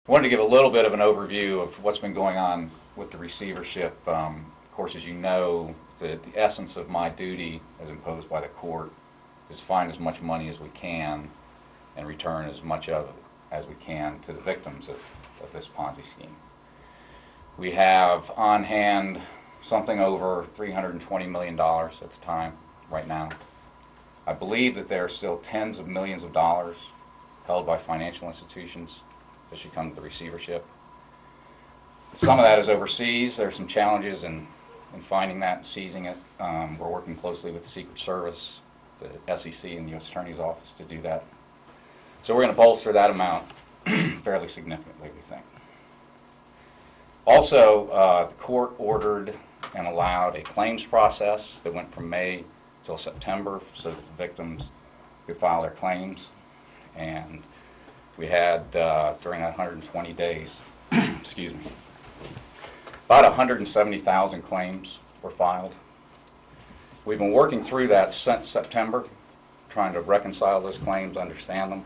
wanted to give a little bit of an overview of what's been going on with the receivership. Of course, as you know, the essence of my duty as imposed by the court is to find as much money as we can and return as much of it as we can to the victims of this Ponzi scheme. We have on hand something over $320 million at the time right now. I believe that there are still tens of millions of dollars held by financial institutions that should come to the receivership. Some of that is overseas. There are some challenges in finding that and seizing it. We're working closely with the Secret Service, the SEC, and the U.S. Attorney's Office to do that. So we're going to bolster that amount fairly significantly, we think. Also, the court ordered and allowed a claims process that went from May till September so that the victims could file their claims. And we had, during that 120 days, excuse me, about 170,000 claims were filed. We've been working through that since September, trying to reconcile those claims, understand them.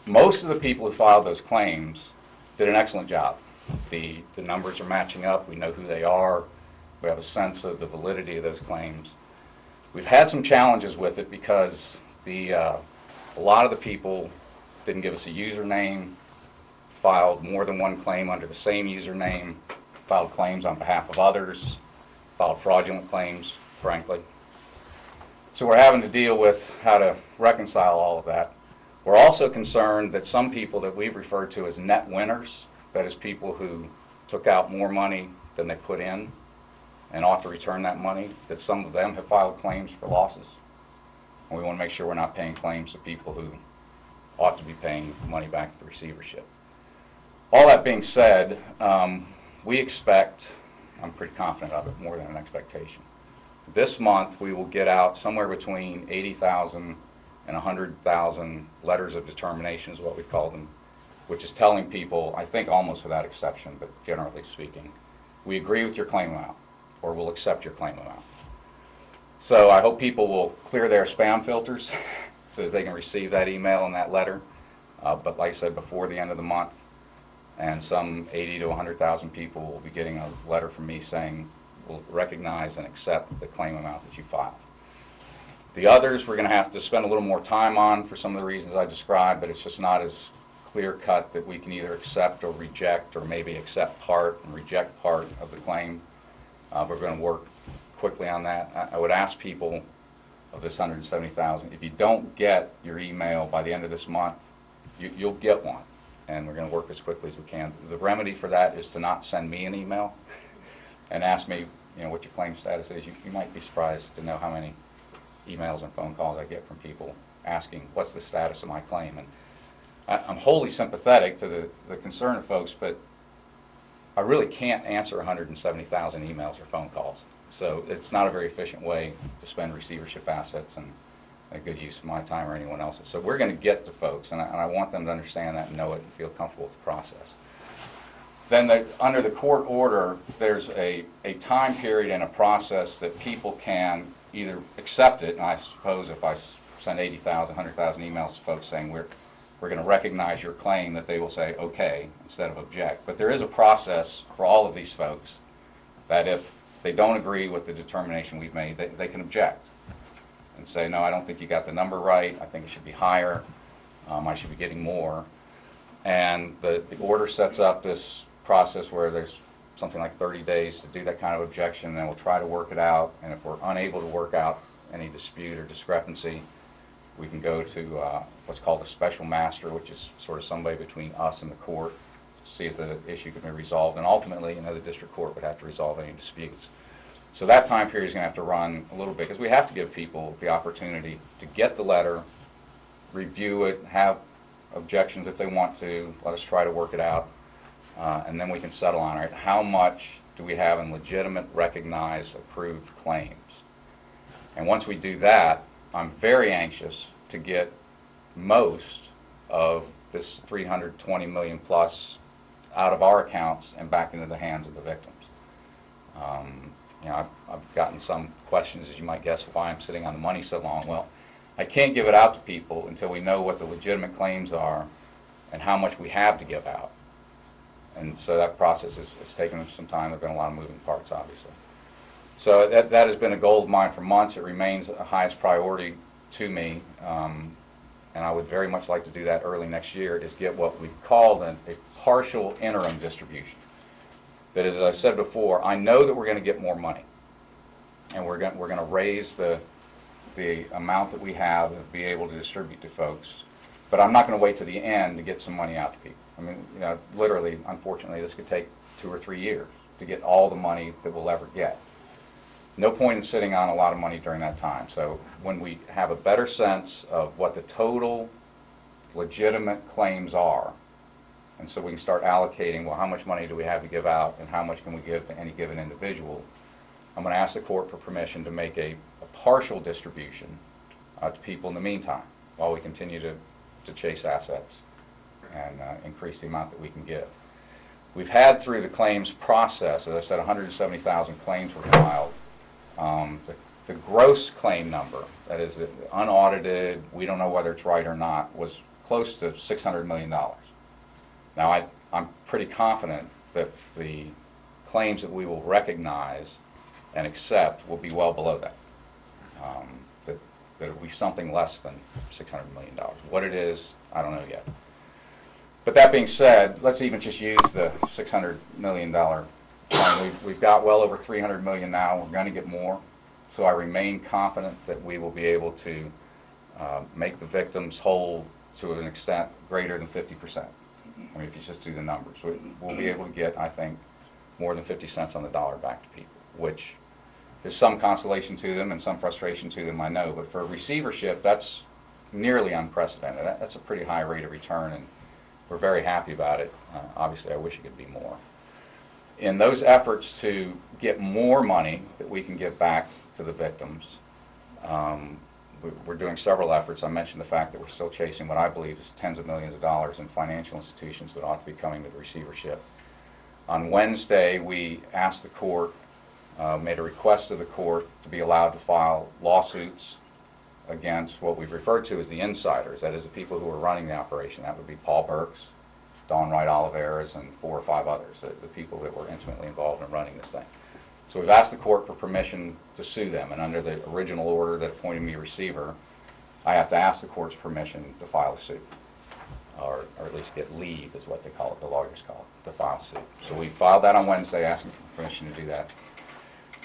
Most of the people who filed those claims did an excellent job. The numbers are matching up. We know who they are. We have a sense of the validity of those claims. We've had some challenges with it because a lot of the people didn't give us a username, filed more than one claim under the same username, filed claims on behalf of others, filed fraudulent claims, frankly. So we're having to deal with how to reconcile all of that. We're also concerned that some people that we've referred to as net winners, that is people who took out more money than they put in and ought to return that money, that some of them have filed claims for losses. And we want to make sure we're not paying claims to people who ought to be paying money back to the receivership. All that being said, we expect, I'm pretty confident of it, more than an expectation. This month we will get out somewhere between 80,000 and 100,000 letters of determination is what we call them, which is telling people, I think almost without exception, but generally speaking, we agree with your claim amount or we'll accept your claim amount. So I hope people will clear their spam filters so that they can receive that email and that letter, but like I said, before the end of the month. And some 80 to 100,000 people will be getting a letter from me saying we'll recognize and accept the claim amount that you filed. The others we're going to have to spend a little more time on for some of the reasons I described, but it's just not as clear cut that we can either accept or reject, or maybe accept part and reject part of the claim. We're going to work quickly on that. I would ask people of this 170,000, if you don't get your email by the end of this month, you'll get one, and we're going to work as quickly as we can. The remedy for that is to not send me an email and ask me, what your claim status is. You might be surprised to know how many emails and phone calls I get from people asking, what's the status of my claim? And I'm wholly sympathetic to the concern of folks, but I really can't answer 170,000 emails or phone calls. So it's not a very efficient way to spend receivership assets and a good use of my time or anyone else's. So we're going to get to folks, and I want them to understand that and know it and feel comfortable with the process. Then under the court order, there's a time period and a process that people can either accept it, and I suppose if I send 80,000, 100,000 emails to folks saying we're going to recognize your claim, that they will say okay instead of object. But there is a process for all of these folks that if they don't agree with the determination we've made, they can object and say, no, I don't think you got the number right, I think it should be higher, I should be getting more. And the order sets up this process where there's something like 30 days to do that kind of objection, and then we'll try to work it out, and if we're unable to work out any dispute or discrepancy, we can go to what's called a special master, which is sort of somebody between us and the court, to see if the issue can be resolved, and ultimately, the district court would have to resolve any disputes. So that time period is going to have to run a little bit, because we have to give people the opportunity to get the letter, review it, have objections if they want to, let us try to work it out, and then we can settle on it. How much do we have in legitimate, recognized, approved claims? And once we do that, I'm very anxious to get most of this $320 million plus out of our accounts and back into the hands of the victims. I've gotten some questions, as you might guess, why I'm sitting on the money so long. Well, I can't give it out to people until we know what the legitimate claims are and how much we have to give out. And so that process has taken some time. There have been a lot of moving parts, obviously. So that has been a goal of mine for months. It remains the highest priority to me, and I would very much like to do that early next year, is get what we've called a partial interim distribution. That is, as I've said before, I know that we're going to get more money, and we're going to raise the amount that we have and be able to distribute to folks. But I'm not going to wait to the end to get some money out to people. I mean, you know, literally, unfortunately, this could take 2 or 3 years to get all the money that we'll ever get. No point in sitting on a lot of money during that time. So when we have a better sense of what the total legitimate claims are, and so we can start allocating, well, how much money do we have to give out and how much can we give to any given individual, I'm going to ask the court for permission to make a partial distribution to people in the meantime while we continue to chase assets and increase the amount that we can give. We've had through the claims process, as I said, 170,000 claims were filed. The gross claim number, that is the unaudited, we don't know whether it's right or not, was close to $600 million. Now I'm pretty confident that the claims that we will recognize and accept will be well below that. That it will be something less than $600 million. What it is, I don't know yet. But that being said, let's even just use the $600 million claim. We've got well over $300 million now. We're going to get more. So I remain confident that we will be able to make the victims whole to an extent greater than 50%. I mean, if you just do the numbers, we'll be able to get, I think, more than 50 cents on the dollar back to people, which is some consolation to them and some frustration to them, I know. But for a receivership, that's nearly unprecedented. That's a pretty high rate of return, and we're very happy about it. Obviously, I wish it could be more. In those efforts to get more money that we can give back to the victims, we're doing several efforts. I mentioned the fact that we're still chasing what I believe is tens of millions of dollars in financial institutions that ought to be coming to the receivership. On Wednesday, we asked the court, made a request to the court to be allowed to file lawsuits against what we've referred to as the insiders. That is the people who are running the operation. That would be Paul Burks, Dawn Wright Oliveras, and 4 or 5 others, the people that were intimately involved in running this thing. So we've asked the court for permission to sue them, and under the original order that appointed me receiver, I have to ask the court's permission to file a suit, or at least get leave is what they call it, the lawyers call it, to file a suit. So we filed that on Wednesday, asking for permission to do that.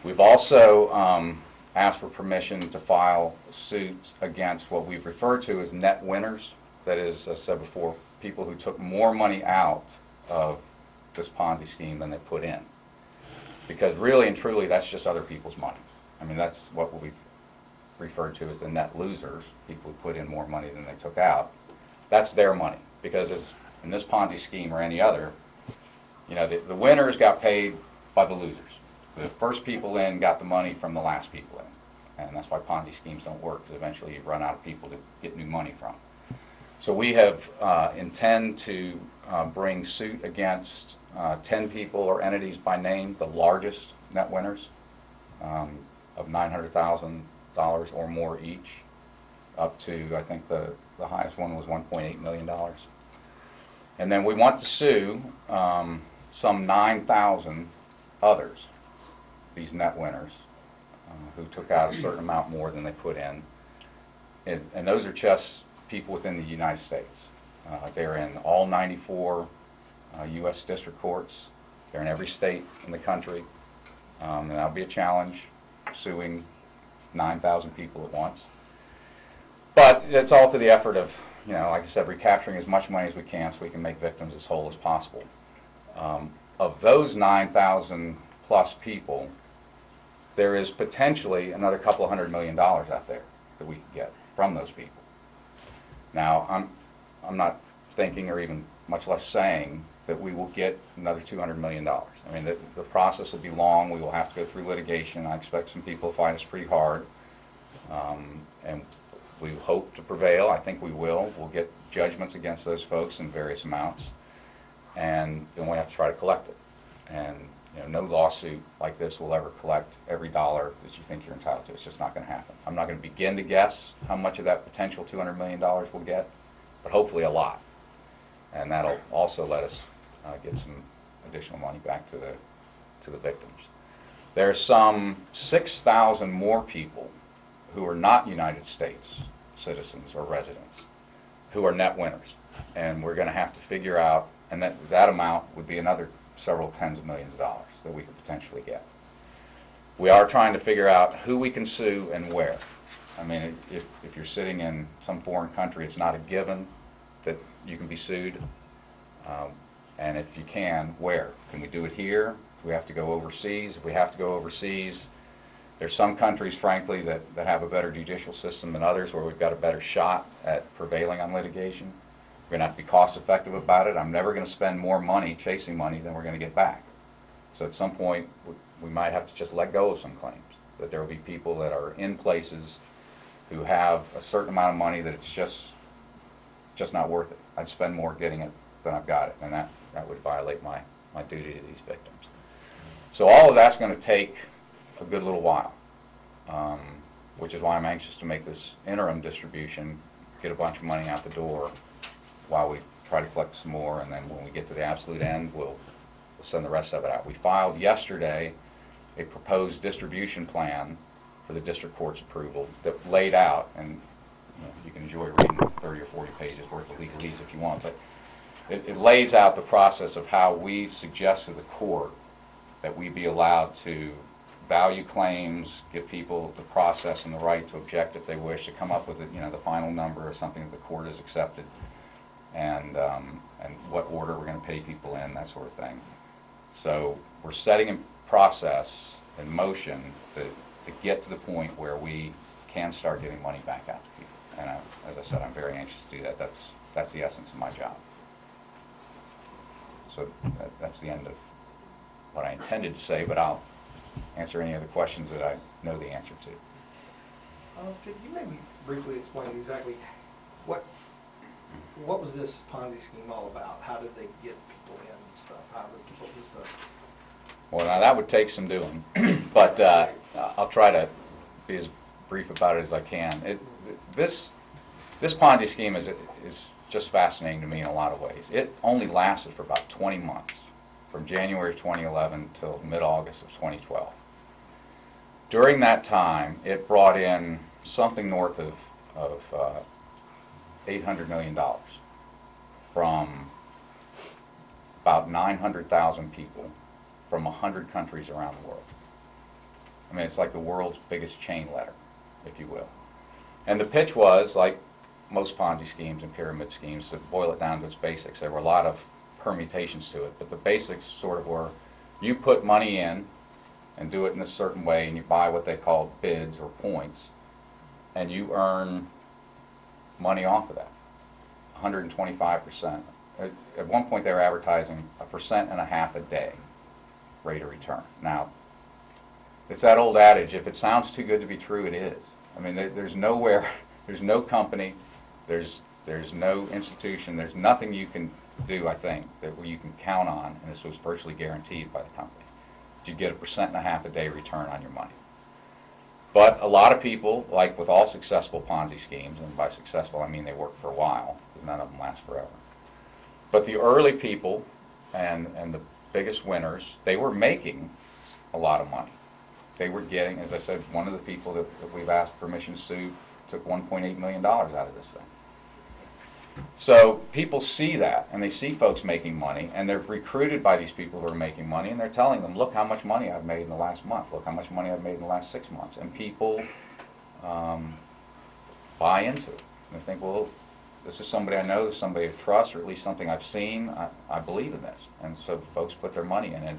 We've also asked for permission to file suits against what we've referred to as net winners. That is, as I said before, people who took more money out of this Ponzi scheme than they put in. Because really and truly, that's just other people's money. I mean, that's what we've referred to as the net losers, people who put in more money than they took out. That's their money. Because as in this Ponzi scheme or any other, you know, the winners got paid by the losers. The first people in got the money from the last people in. And that's why Ponzi schemes don't work, because eventually you run out of people to get new money from. So we have intend to bring suit against 10 people or entities by name, the largest net winners of $900,000 or more each, up to, I think the highest one was $1.8 million. And then we want to sue some 9,000 others, these net winners, who took out a certain amount more than they put in. And those are just people within the United States. They're in all 94 U.S. district courts. They're in every state in the country. And that'll be a challenge, suing 9,000 people at once. But it's all to the effort of, you know, like I said, recapturing as much money as we can so we can make victims as whole as possible. Of those 9,000 plus people, there is potentially another couple of $100 million out there that we can get from those people. Now, I'm not thinking or even much less saying that we will get another $200 million. I mean, the process will be long. We will have to go through litigation. I expect some people to fight us pretty hard. And we hope to prevail. I think we will. We'll get judgments against those folks in various amounts. And then we have to try to collect it. And you know, no lawsuit like this will ever collect every dollar that you think you're entitled to. It's just not going to happen. I'm not going to begin to guess how much of that potential $200 million we'll get, but hopefully a lot. And that'll also let us get some additional money back to the victims. There's some 6,000 more people who are not United States citizens or residents who are net winners, and we're going to have to figure out, and that amount would be another several tens of millions of dollars that we could potentially get. We are trying to figure out who we can sue and where. I mean, if you're sitting in some foreign country, it's not a given that you can be sued. And if you can, where? Can we do it here? Do we have to go overseas? If we have to go overseas, there's some countries, frankly, that have a better judicial system than others where we've got a better shot at prevailing on litigation. We're going to have to be cost effective about it. I'm never going to spend more money chasing money than we're going to get back. So at some point, we might have to just let go of some claims. That there will be people that are in places who have a certain amount of money that it's just not worth it. I'd spend more getting it than I've got it, and that would violate my duty to these victims. So all of that's going to take a good little while, which is why I'm anxious to make this interim distribution, get a bunch of money out the door while we try to collect some more, and then when we get to the absolute end, we'll send the rest of it out. We filed yesterday a proposed distribution plan for the district court's approval that laid out, and you can enjoy reading 30 or 40 pages worth of legalese if you want, but it lays out the process of how we suggest to the court that we be allowed to value claims, give people the process and the right to object if they wish, to come up with the final number or something that the court has accepted, and what order we're going to pay people in, that sort of thing. So we're setting a process in motion to get to the point where we can start getting money back out to people. And as I said, I'm very anxious to do that. That's the essence of my job. So that's the end of what I intended to say, but I'll answer any other questions that I know the answer to. Could you maybe briefly explain exactly what was this Ponzi scheme all about? How did they get people in and stuff? What was the... Well, now that would take some doing, but I'll try to be as brief about it as I can. This Ponzi scheme is just fascinating to me in a lot of ways. It only lasted for about 20 months, from January of 2011 till mid-August of 2012. During that time, it brought in something north of $800 million from about 900,000 people from 100 countries around the world. I mean, it's like the world's biggest chain letter, if you will. And the pitch was, like most Ponzi schemes and pyramid schemes, to boil it down to its basics. There were a lot of permutations to it, but the basics sort of were, you put money in and do it in a certain way, and you buy what they call bids or points, and you earn money off of that, 125%. At one point they were advertising 1.5% a day rate of return. Now, it's that old adage, if it sounds too good to be true, it is. I mean, there's nowhere, there's no company, there's no institution, there's nothing you can do, I think, that you can count on, and this was virtually guaranteed by the company, that you get 1.5% a day return on your money. But a lot of people, like with all successful Ponzi schemes, and by successful I mean they work for a while, because none of them last forever. But the early people and the biggest winners, they were making a lot of money. They were getting, as I said, one of the people that we've asked permission to sue took $1.8 million out of this thing. So people see that, and they see folks making money, and they're recruited by these people who are making money, and they're telling them, look how much money I've made in the last month, look how much money I've made in the last 6 months. And people buy into it. And they think, well, this is somebody I know, this is somebody I trust, or at least something I've seen, I believe in this. And so folks put their money in.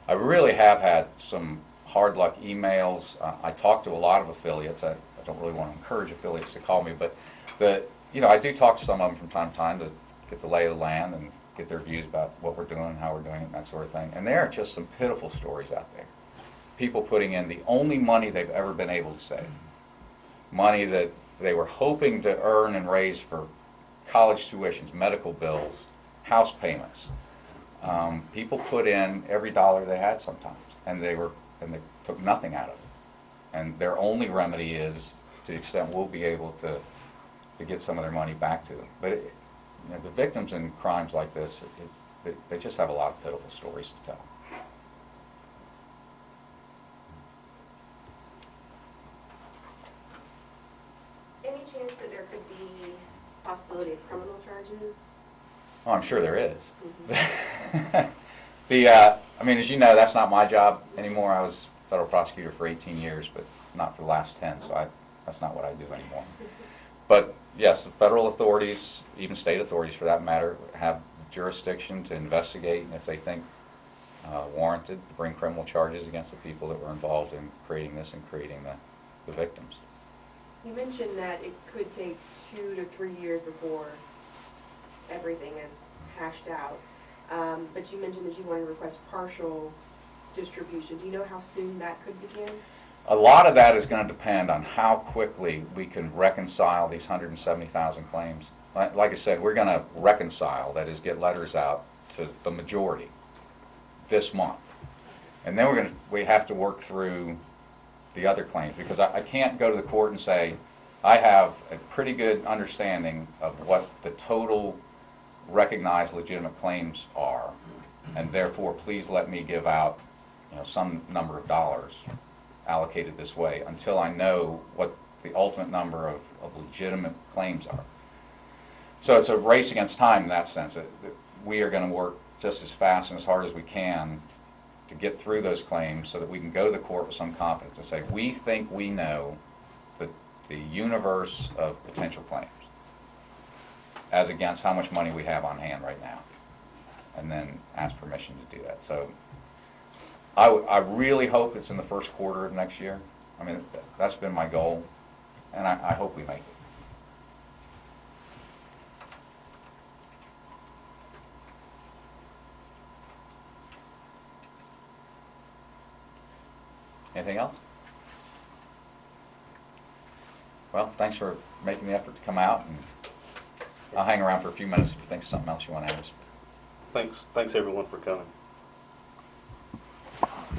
I really have had some hard luck emails. I talk to a lot of affiliates. I don't really want to encourage affiliates to call me, but I do talk to some of them from time to time to get the lay of the land and get their views about what we're doing, how we're doing it, and that sort of thing. And there are just some pitiful stories out there. People putting in the only money they've ever been able to save. Money that they were hoping to earn and raise for college tuitions, medical bills, house payments. People put in every dollar they had sometimes, and they took nothing out of it. And their only remedy is, to the extent we'll be able to get some of their money back to them. But the victims in crimes like this, they just have a lot of pitiful stories to tell. Any chance that there could be possibility of criminal charges? Oh, I'm sure there is. Mhm. I mean, as you know, that's not my job anymore. I was federal prosecutor for 18 years, but not for the last 10, so that's not what I do anymore. But yes, the federal authorities, even state authorities for that matter, have jurisdiction to investigate, and if they think warranted, to bring criminal charges against the people that were involved in creating this and creating the victims. You mentioned that it could take 2 to 3 years before everything is hashed out. But you mentioned that you want to request partial distribution. Do you know how soon that could begin? A lot of that is going to depend on how quickly we can reconcile these 170,000 claims. Like I said, we're going to reconcile, that is, get letters out to the majority this month. And then we have to work through the other claims, because I can't go to the court and say, I have a pretty good understanding of what the total recognized legitimate claims are, and therefore please let me give out, you know, some number of dollars allocated this way until I know what the ultimate number of legitimate claims are. So it's a race against time in that sense. That we are going to work just as fast and as hard as we can to get through those claims so that we can go to the court with some confidence and say, we think we know the universe of potential claims as against how much money we have on hand right now, and then ask permission to do that. So I really hope it's in the first quarter of next year. I mean, that's been my goal, and I hope we make it. Anything else? Well, thanks for making the effort to come out, and I'll hang around for a few minutes if you think of something else you want to ask. Thanks everyone for coming.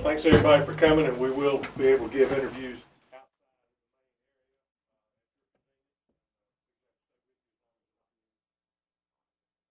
Thanks everybody for coming, and we will be able to give interviews.